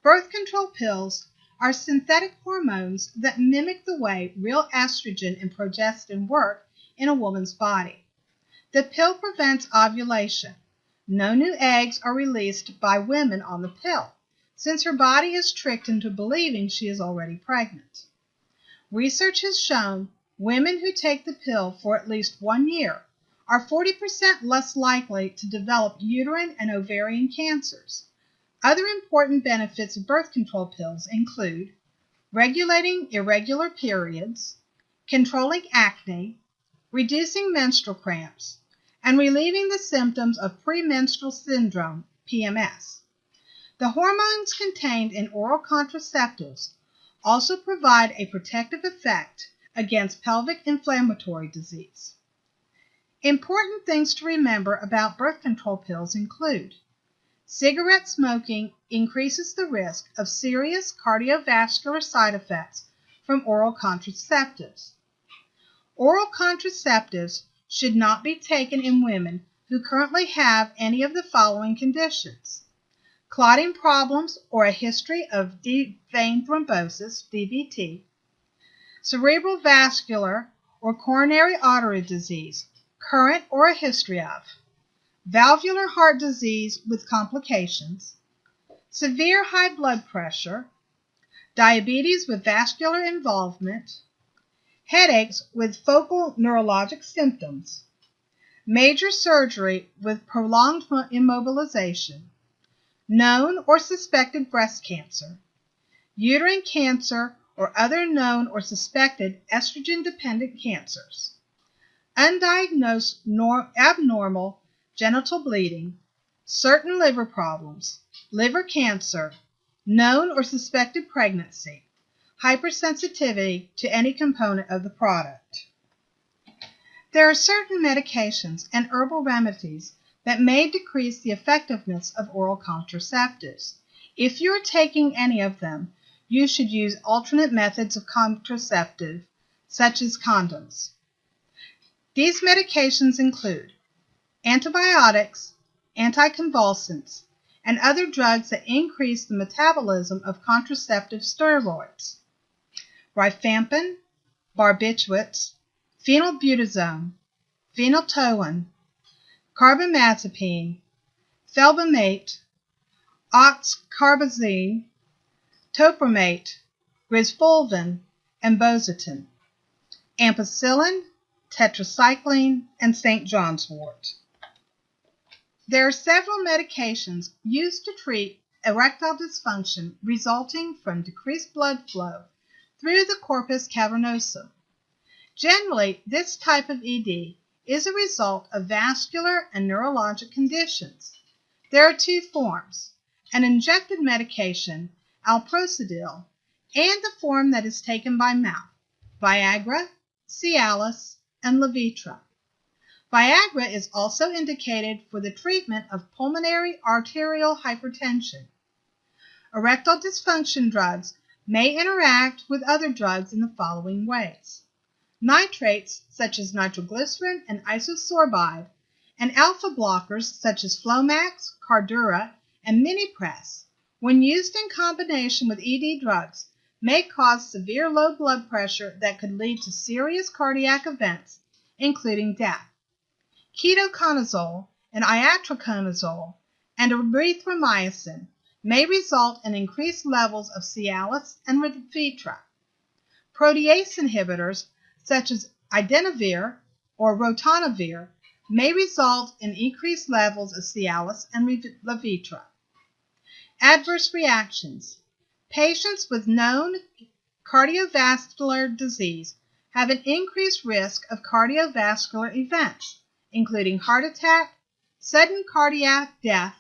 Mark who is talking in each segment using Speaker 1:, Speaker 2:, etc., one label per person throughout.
Speaker 1: Birth control pills are synthetic hormones that mimic the way real estrogen and progestin work in a woman's body. The pill prevents ovulation. No new eggs are released by women on the pill, since her body is tricked into believing she is already pregnant. Research has shown women who take the pill for at least 1 year are 40% less likely to develop uterine and ovarian cancers. Other important benefits of birth control pills include regulating irregular periods, controlling acne, reducing menstrual cramps, and relieving the symptoms of premenstrual syndrome, PMS. The hormones contained in oral contraceptives also provide a protective effect against pelvic inflammatory disease. Important things to remember about birth control pills include cigarette smoking increases the risk of serious cardiovascular side effects from oral contraceptives. Oral contraceptives should not be taken in women who currently have any of the following conditions: clotting problems or a history of deep vein thrombosis, DVT, cerebral vascular or coronary artery disease, current or a history of, valvular heart disease with complications, severe high blood pressure, diabetes with vascular involvement, headaches with focal neurologic symptoms, major surgery with prolonged immobilization, known or suspected breast cancer, uterine cancer or other known or suspected estrogen-dependent cancers, undiagnosed abnormal genital bleeding, certain liver problems, liver cancer, known or suspected pregnancy, hypersensitivity to any component of the product. There are certain medications and herbal remedies that may decrease the effectiveness of oral contraceptives. If you are taking any of them, you should use alternate methods of contraceptive, such as condoms. These medications include antibiotics, anticonvulsants, and other drugs that increase the metabolism of contraceptive steroids: rifampin, barbiturates, phenylbutazone, phenytoin, carbamazepine, felbamate, oxcarbazepine, topiramate, risfolvin, and bozatin, ampicillin, tetracycline, and St. John's wort. There are several medications used to treat erectile dysfunction resulting from decreased blood flow through the corpus cavernosum. Generally, this type of ED is a result of vascular and neurologic conditions. There are 2 forms: an injected medication, alprostadil, and the form that is taken by mouth, Viagra, Cialis, and Levitra. Viagra is also indicated for the treatment of pulmonary arterial hypertension. Erectile dysfunction drugs may interact with other drugs in the following ways: nitrates such as nitroglycerin and isosorbide, and alpha blockers such as Flomax, Cardura, and Minipress, when used in combination with ED drugs, may cause severe low blood pressure that could lead to serious cardiac events, including death. Ketoconazole and itraconazole and erythromycin may result in increased levels of Cialis and Levitra. Protease inhibitors such as Idenavir or Rotanavir may result in increased levels of Cialis and Levitra. Adverse reactions. Patients with known cardiovascular disease have an increased risk of cardiovascular events, including heart attack, sudden cardiac death,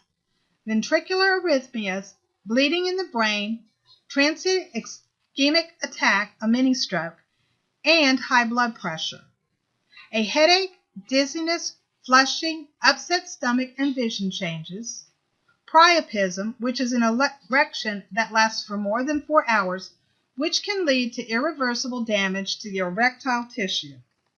Speaker 1: ventricular arrhythmias, bleeding in the brain, transient ischemic attack, a mini stroke, and high blood pressure. A headache, dizziness, flushing, upset stomach, and vision changes. Priapism, which is an erection that lasts for more than 4 hours, which can lead to irreversible damage to the erectile tissue.